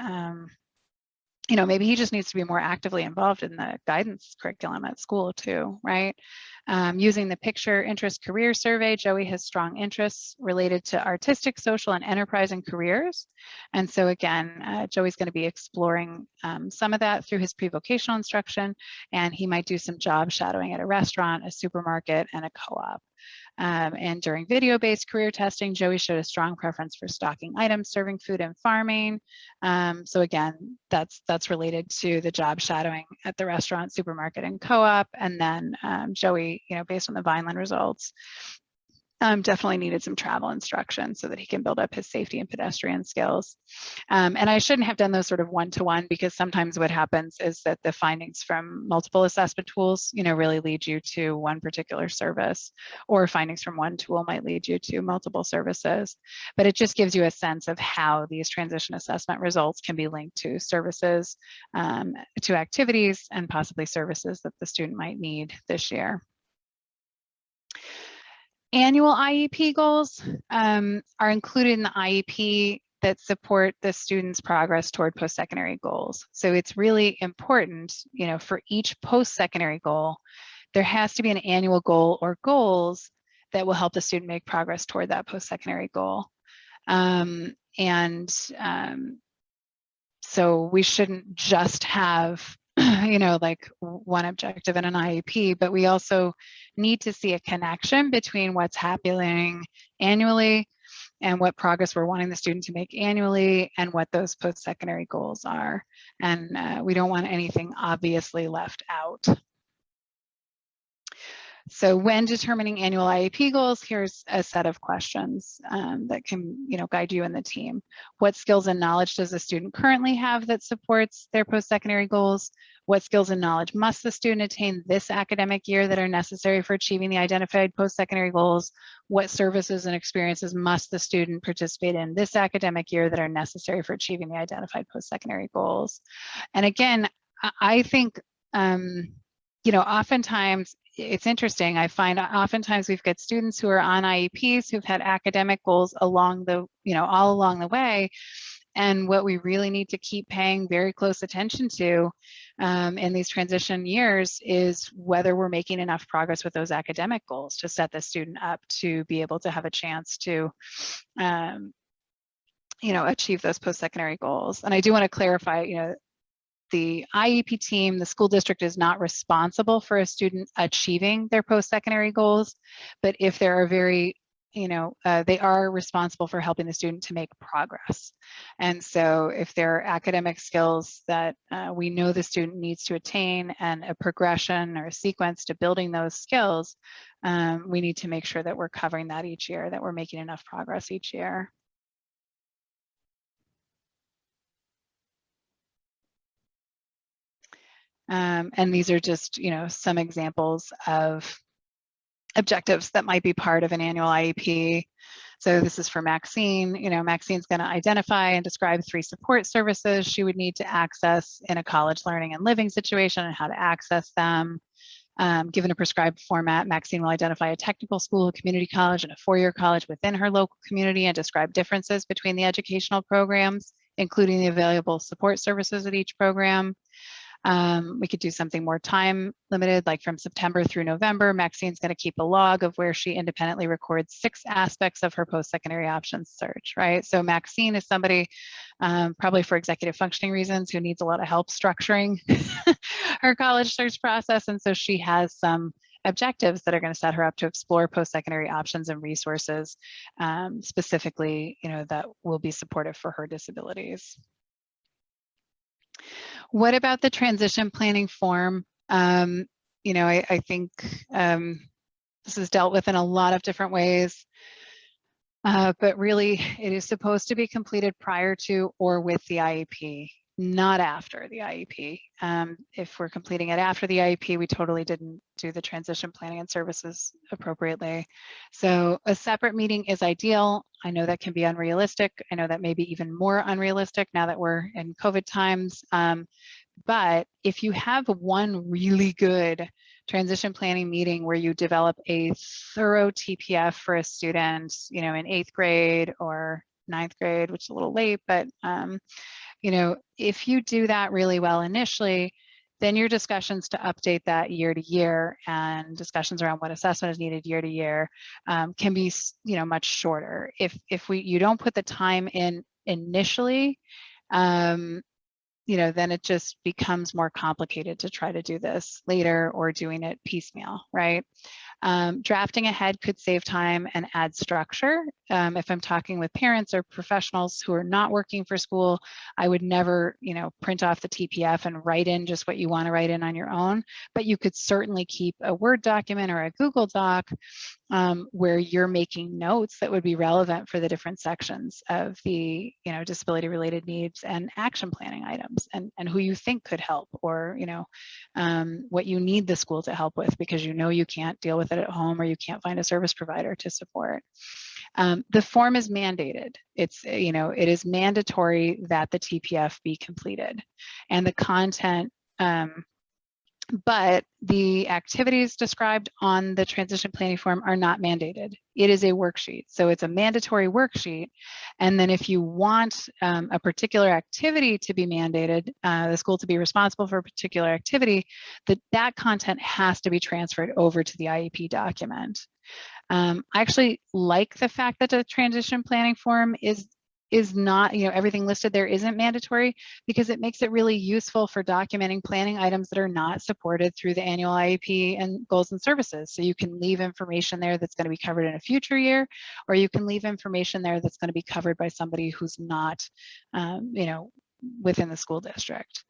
maybe he just needs to be more actively involved in the guidance curriculum at school too, right? Using the Picture Interest Career Survey, Joey has strong interests related to artistic, social, and enterprising careers. And so again, Joey's going to be exploring some of that through his pre-vocational instruction, and he might do some job shadowing at a restaurant, a supermarket, and a co-op. And during video-based career testing, Joey showed a strong preference for stocking items, serving food, and farming. So again, that's related to the job shadowing at the restaurant, supermarket, and co-op. And then Joey, based on the Vineland results, definitely needed some travel instruction so that he can build up his safety and pedestrian skills. And I shouldn't have done those sort of one-to-one, because sometimes what happens is that the findings from multiple assessment tools, really lead you to one particular service, or findings from one tool might lead you to multiple services. But it just gives you a sense of how these transition assessment results can be linked to services, to activities, and possibly services that the student might need this year. Annual IEP goals are included in the IEP that support the student's progress toward post-secondary goals. So it's really important, for each post-secondary goal, there has to be an annual goal or goals that will help the student make progress toward that post-secondary goal. So we shouldn't just have like one objective in an IEP, but we also need to see a connection between what's happening annually and what progress we're wanting the student to make annually and what those post-secondary goals are. And we don't want anything obviously left out. So when determining annual IEP goals, here's a set of questions that can, guide you and the team. What skills and knowledge does the student currently have that supports their post-secondary goals? What skills and knowledge must the student attain this academic year that are necessary for achieving the identified post-secondary goals? What services and experiences must the student participate in this academic year that are necessary for achieving the identified post-secondary goals? And again, I think, oftentimes, it's interesting. I find oftentimes we've got students who are on IEPs who've had academic goals along the, all along the way. And what we really need to keep paying very close attention to in these transition years is whether we're making enough progress with those academic goals to set the student up to be able to have a chance to, achieve those post-secondary goals. And I do want to clarify, the IEP team, the school district is not responsible for a student achieving their post-secondary goals, but if there are very they are responsible for helping the student to make progress. And so if there are academic skills that we know the student needs to attain and a progression or a sequence to building those skills, we need to make sure that we're covering that each year, that we're making enough progress each year. And these are just, some examples of objectives that might be part of an annual IEP. So this is for Maxine. Maxine's going to identify and describe 3 support services she would need to access in a college learning and living situation and how to access them. Given a prescribed format, Maxine will identify a technical school, a community college, and a 4-year college within her local community and describe differences between the educational programs, including the available support services at each program. We could do something more time limited, like from September through November. Maxine's going to keep a log of where she independently records 6 aspects of her post-secondary options search, right? So Maxine is somebody, probably for executive functioning reasons, who needs a lot of help structuring her college search process. And so she has some objectives that are going to set her up to explore post-secondary options and resources, specifically, that will be supportive for her disabilities. What about the transition planning form? I think this is dealt with in a lot of different ways, but really it is supposed to be completed prior to or with the IEP, not after the IEP. If we're completing it after the IEP, we totally didn't do the transition planning and services appropriately. So a separate meeting is ideal. I know that can be unrealistic. I know that may be even more unrealistic now that we're in COVID times. But if you have one really good transition planning meeting where you develop a thorough TPF for a student, in 8th grade or 9th grade, which is a little late, but if you do that really well initially, then your discussions to update that year to year and discussions around what assessment is needed year to year can be, much shorter. If you don't put the time in initially, then it just becomes more complicated to try to do this later or doing it piecemeal, right? Drafting ahead could save time and add structure. If I'm talking with parents or professionals who are not working for school, I would never, print off the TPF and write in just what you want to write in on your own, but you could certainly keep a Word document or a Google Doc where you're making notes that would be relevant for the different sections of the, disability related needs and action planning items and who you think could help or, what you need the school to help with because you can't deal with it at home or you can't find a service provider to support. The form is mandated. It is mandatory that the TPF be completed and the content, but the activities described on the transition planning form are not mandated. It is a worksheet. So it's a mandatory worksheet. And then if you want a particular activity to be mandated, the school to be responsible for a particular activity, that content has to be transferred over to the IEP document. I actually like the fact that the transition planning form is not, everything listed there isn't mandatory because it makes it really useful for documenting planning items that are not supported through the annual IEP and goals and services. So you can leave information there that's going to be covered in a future year, or you can leave information there that's going to be covered by somebody who's not, within the school district.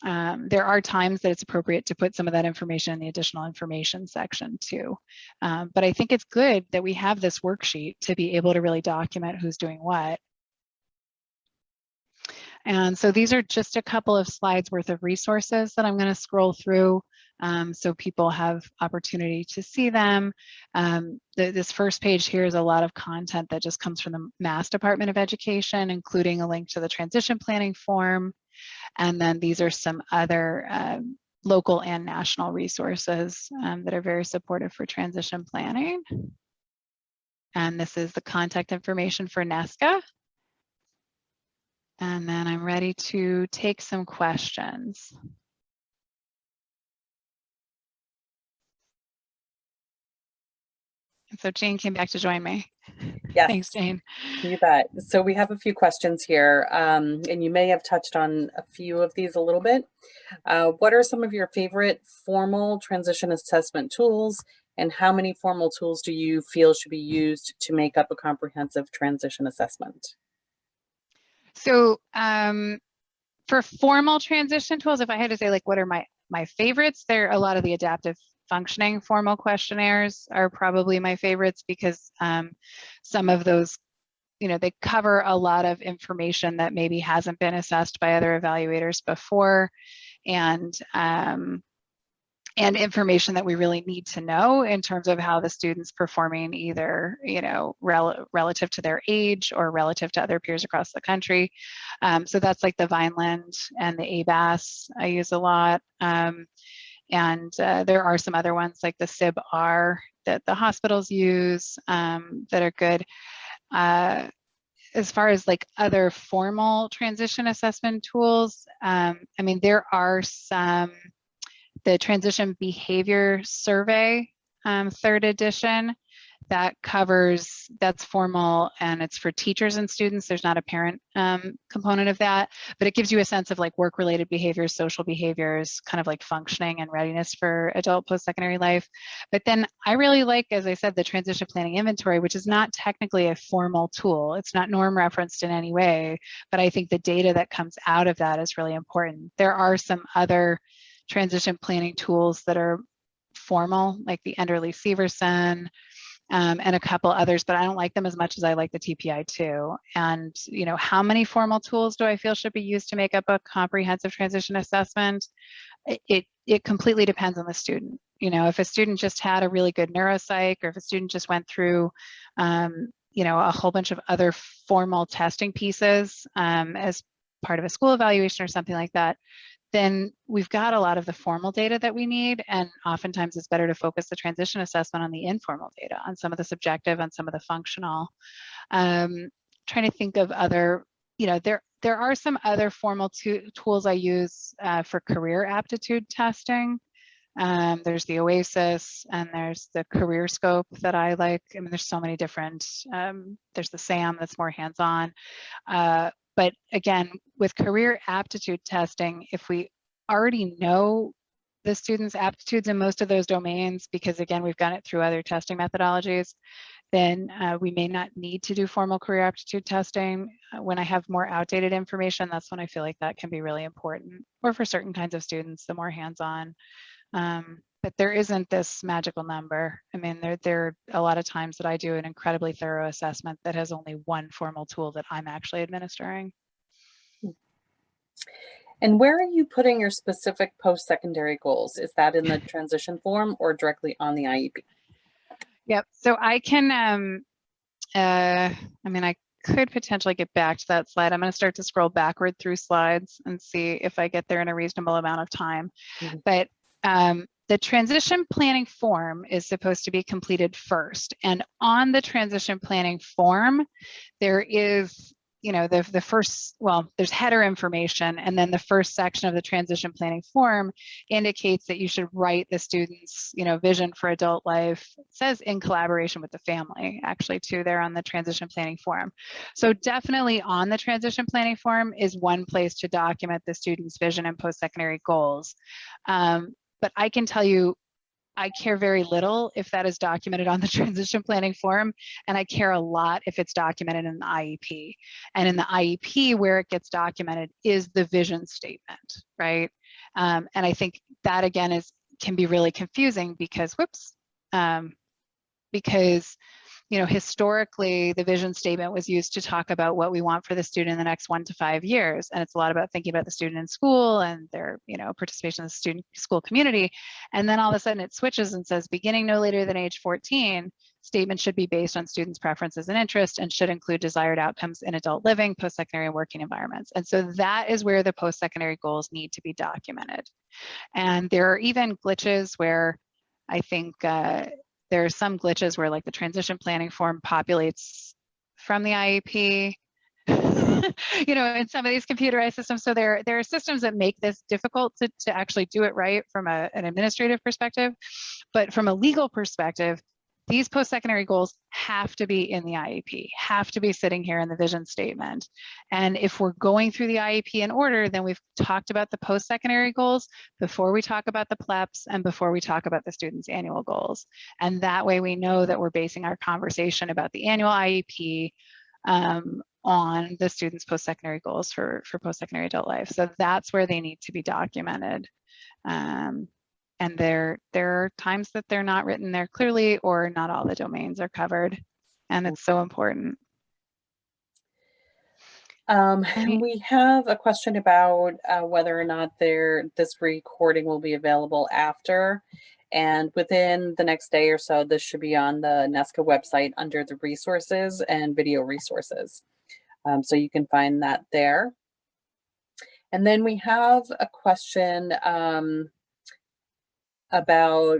There are times that it's appropriate to put some of that information in the additional information section too. But I think it's good that we have this worksheet to be able to really document who's doing what. And so these are just a couple of slides worth of resources that I'm going to scroll through so people have opportunity to see them. This first page here is a lot of content that just comes from the Mass Department of Education, including a link to the transition planning form. And then these are some other local and national resources that are very supportive for transition planning. And this is the contact information for NESCA. And then I'm ready to take some questions. So Jane came back to join me. Yes. Thanks, Jane. You bet. So we have a few questions here, and you may have touched on a few of these a little bit. What are some of your favorite formal transition assessment tools, And how many formal tools do you feel should be used to make up a comprehensive transition assessment? So for formal transition tools, if I had to say like what are my favorites, there a lot of the adaptive functioning formal questionnaires are probably my favorites because some of those, they cover a lot of information that maybe hasn't been assessed by other evaluators before, and information that we really need to know in terms of how the student's performing, either relative to their age or relative to other peers across the country. So that's like the Vineland and the ABAS I use a lot. And there are some other ones like the SIB-R that the hospitals use that are good. As far as like other formal transition assessment tools, I mean, there are some. The Transition Behavior Survey, 3rd edition, that's formal and it's for teachers and students. There's not a parent component of that, but it gives you a sense of like work-related behaviors, social behaviors, kind of like functioning and readiness for adult post-secondary life. But then I really like, as I said, the Transition Planning Inventory, which is not technically a formal tool. It's not norm referenced in any way, but I think the data that comes out of that is really important. There are some other transition planning tools that are formal, like the Enderle-Severson, and a couple others, but I don't like them as much as I like the TPI2. And how many formal tools do I feel should be used to make up a comprehensive transition assessment? It completely depends on the student. If a student just had a really good neuropsych, or if a student just went through a whole bunch of other formal testing pieces as part of a school evaluation or something like that, then we've got a lot of the formal data that we need, and oftentimes it's better to focus the transition assessment on the informal data, on some of the subjective, on some of the functional. Trying to think of other, there are some other formal tools I use for career aptitude testing. There's the OASIS and there's the Career Scope that I like. I mean, there's so many different, there's the SAM that's more hands-on. But again, with career aptitude testing, if we already know the students' aptitudes in most of those domains, because again, we've done it through other testing methodologies, then we may not need to do formal career aptitude testing. When I have more outdated information, that's when I feel like that can be really important, or for certain kinds of students, the more hands-on. But there isn't this magical number. I mean, there are a lot of times that I do an incredibly thorough assessment that has only one formal tool that I'm actually administering. And where are you putting your specific post-secondary goals? Is that in the transition form or directly on the IEP? Yep. So I can, I mean, I could potentially get back to that slide. I'm going to start to scroll backward through slides and see if I get there in a reasonable amount of time. Mm-hmm. But the transition planning form is supposed to be completed first. And on the transition planning form, there is, the first, well, there's header information, and then the first section of the transition planning form indicates that you should write the student's, vision for adult life. It says in collaboration with the family, actually, too, there on the transition planning form. So definitely on the transition planning form is one place to document the student's vision and post-secondary goals. But I can tell you, I care very little if that is documented on the transition planning form, and I care a lot if it's documented in the IEP. And in the IEP, where it gets documented is the vision statement, right? And I think that again can be really confusing because, historically, the vision statement was used to talk about what we want for the student in the next 1 to 5 years. And it's a lot about thinking about the student in school and their, participation in the student school community. And then all of a sudden it switches and says, beginning no later than age 14, statements should be based on students' preferences and interests and should include desired outcomes in adult living, post-secondary and working environments. And so that is where the post-secondary goals need to be documented. And there are even glitches where I think, there are some glitches where like the transition planning form populates from the IEP, in some of these computerized systems. So there are systems that make this difficult to actually do it right from an administrative perspective. But from a legal perspective, these post-secondary goals have to be in the IEP, have to be sitting here in the vision statement. And if we're going through the IEP in order, then we've talked about the post-secondary goals before we talk about the PLEPs and before we talk about the students' annual goals. And that way we know that we're basing our conversation about the annual IEP on the students' post-secondary goals for post-secondary adult life. So that's where they need to be documented. And there are times that they're not written there clearly, or not all the domains are covered, and it's so important. We have a question about whether or not this recording will be available after, and within the next day or so, this should be on the NESCA website under the resources and video resources. So you can find that there. And then we have a question about,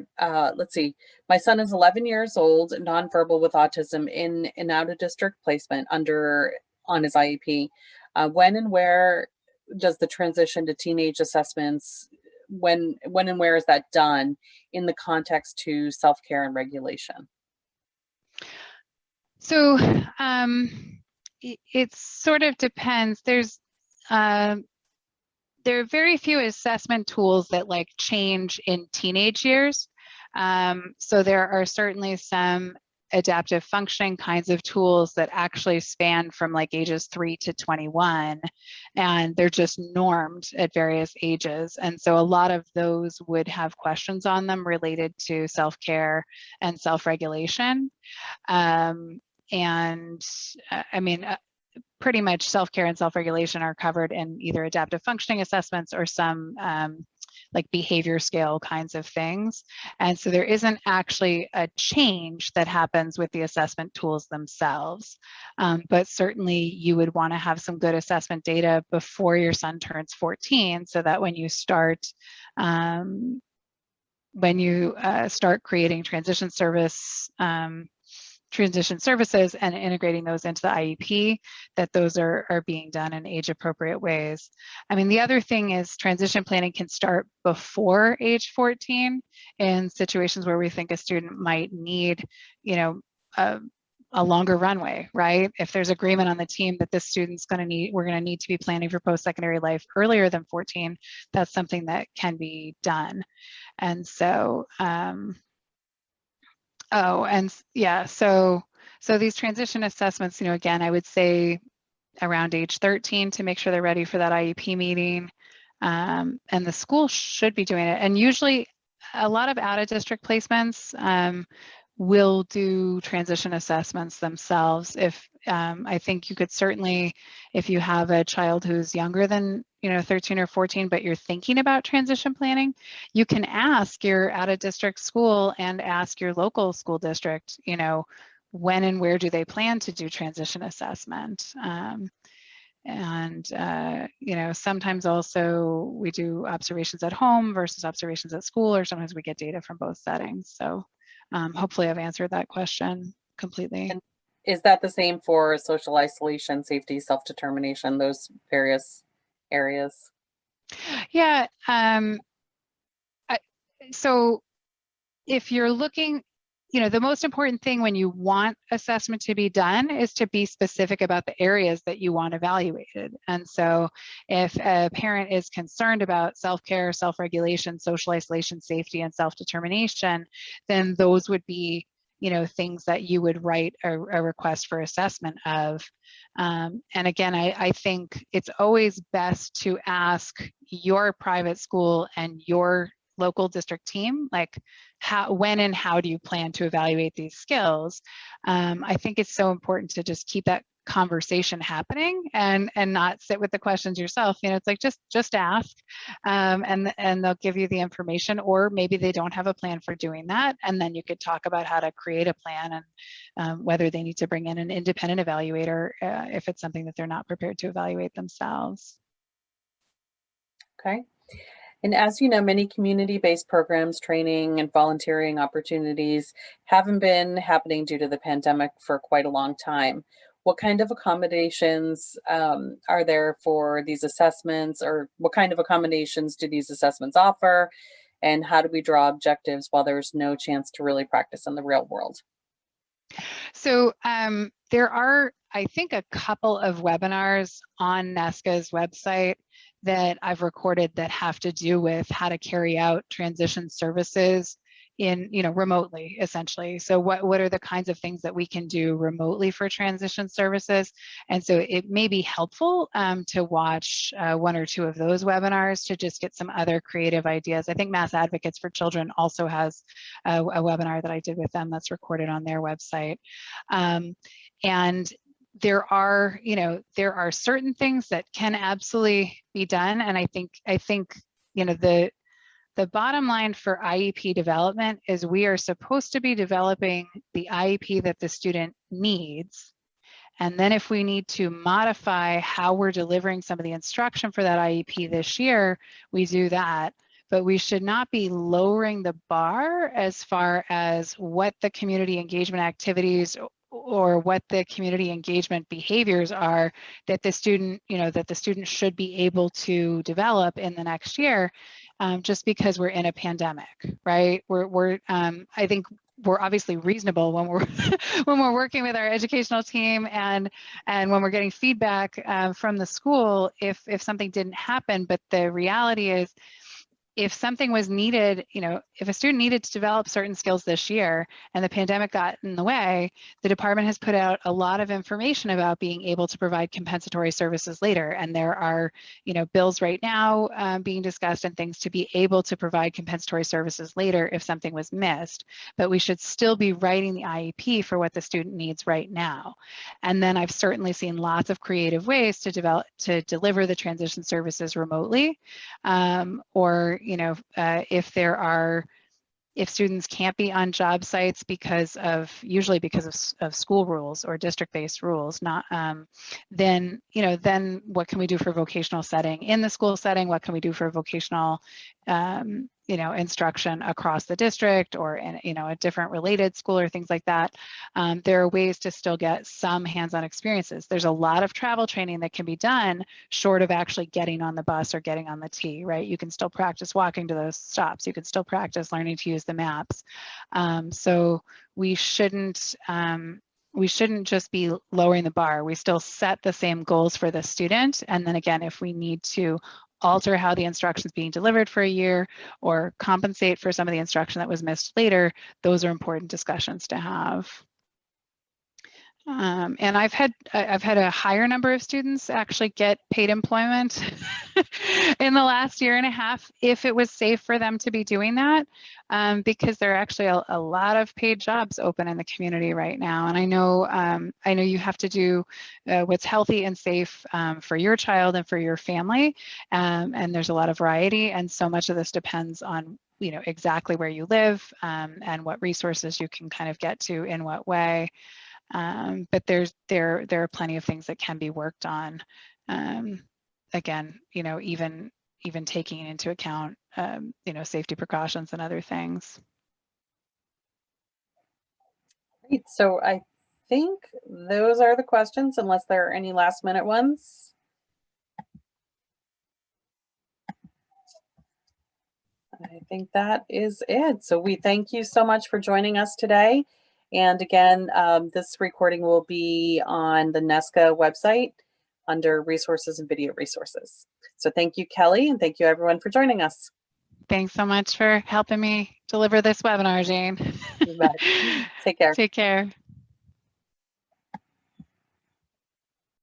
let's see, my son is 11 years old, nonverbal with autism in an out-of-district placement on his IEP. When and where does the transition to teenage assessments, when and where is that done in the context to self-care and regulation? So it sort of depends. There are very few assessment tools that like change in teenage years. So there are certainly some adaptive functioning kinds of tools that actually span from like ages 3 to 21, and they're just normed at various ages. And so a lot of those would have questions on them related to self-care and self-regulation. I mean, pretty much self-care and self-regulation are covered in either adaptive functioning assessments or some like behavior scale kinds of things. And so there isn't actually a change that happens with the assessment tools themselves. But certainly you would want to have some good assessment data before your son turns 14, so that when you start creating transition services and integrating those into the IEP, that those are being done in age appropriate ways. I mean, the other thing is transition planning can start before age 14 in situations where we think a student might need, a longer runway, right? If there's agreement on the team that this student's we're going to need to be planning for post-secondary life earlier than 14, that's something that can be done. And so, so these transition assessments, again, I would say around age 13 to make sure they're ready for that IEP meeting. And the school should be doing it. And usually a lot of out-of-district placements will do transition assessments themselves. I think you could certainly, if you have a child who's younger than 13 or 14, but you're thinking about transition planning, you can ask your out-of-district school and ask your local school district, when and where do they plan to do transition assessment. Sometimes also we do observations at home versus observations at school, or sometimes we get data from both settings. So hopefully I've answered that question completely. And is that the same for social isolation, safety, self-determination, those various areas? Yeah. So if you're looking, the most important thing when you want assessment to be done is to be specific about the areas that you want evaluated. And so if a parent is concerned about self-care, self-regulation, social isolation, safety, and self-determination, then those would be things that you would write a request for assessment of. And again, I think it's always best to ask your private school and your local district team, like when and how do you plan to evaluate these skills? I think it's so important to just keep that conversation happening and not sit with the questions yourself. It's like just ask, and they'll give you the information, or maybe they don't have a plan for doing that, and then you could talk about how to create a plan and whether they need to bring in an independent evaluator if it's something that they're not prepared to evaluate themselves. Okay. And as you know, many community-based programs, training, and volunteering opportunities haven't been happening due to the pandemic for quite a long time. What kind of accommodations are there for these assessments, or what kind of accommodations do these assessments offer? And how do we draw objectives while there's no chance to really practice in the real world? So there are, I think, a couple of webinars on NESCA's website that I've recorded that have to do with how to carry out transition services in, remotely, essentially. So what are the kinds of things that we can do remotely for transition services? And so it may be helpful to watch one or two of those webinars to just get some other creative ideas. I think Mass Advocates for Children also has a webinar that I did with them that's recorded on their website. And there are, there are certain things that can absolutely be done. And I think, the bottom line for IEP development is we are supposed to be developing the IEP that the student needs. And then if we need to modify how we're delivering some of the instruction for that IEP this year, we do that. But we should not be lowering the bar as far as what the community engagement activities or what the community engagement behaviors are that the student, that the student should be able to develop in the next year, just because we're in a pandemic, right? I think we're obviously reasonable when we're when we're working with our educational team and when we're getting feedback from the school if something didn't happen. But the reality is, if something was needed, if a student needed to develop certain skills this year and the pandemic got in the way, the department has put out a lot of information about being able to provide compensatory services later. And there are, bills right now being discussed and things to be able to provide compensatory services later if something was missed. But we should still be writing the IEP for what the student needs right now. And then I've certainly seen lots of creative ways to deliver the transition services remotely, or if students can't be on job sites usually because of school rules or district-based rules, then what can we do for vocational setting in the school setting? What can we do for vocational instruction across the district or in a different related school or things like that? There are ways to still get some hands-on experiences. There's a lot of travel training that can be done short of actually getting on the bus or getting on the T, right? You can still practice walking to those stops. You can still practice learning to use the maps. So we shouldn't just be lowering the bar. We still set the same goals for the student. And then again, if we need to alter how the instruction is being delivered for a year or compensate for some of the instruction that was missed later, those are important discussions to have. And I've had a higher number of students actually get paid employment in the last year and a half if it was safe for them to be doing that, because there are actually a lot of paid jobs open in the community right now. And I know you have to do what's healthy and safe for your child and for your family, and there's a lot of variety, and so much of this depends on exactly where you live and what resources you can kind of get to in what way. But there are plenty of things that can be worked on. Again, even taking into account, safety precautions and other things. Great. So I think those are the questions, unless there are any last minute ones. I think that is it. So we thank you so much for joining us today. And again, this recording will be on the NESCA website under resources and video resources. So thank you, Kelley, and thank you everyone for joining us. Thanks so much for helping me deliver this webinar, Jane. You bet. Take care. Take care.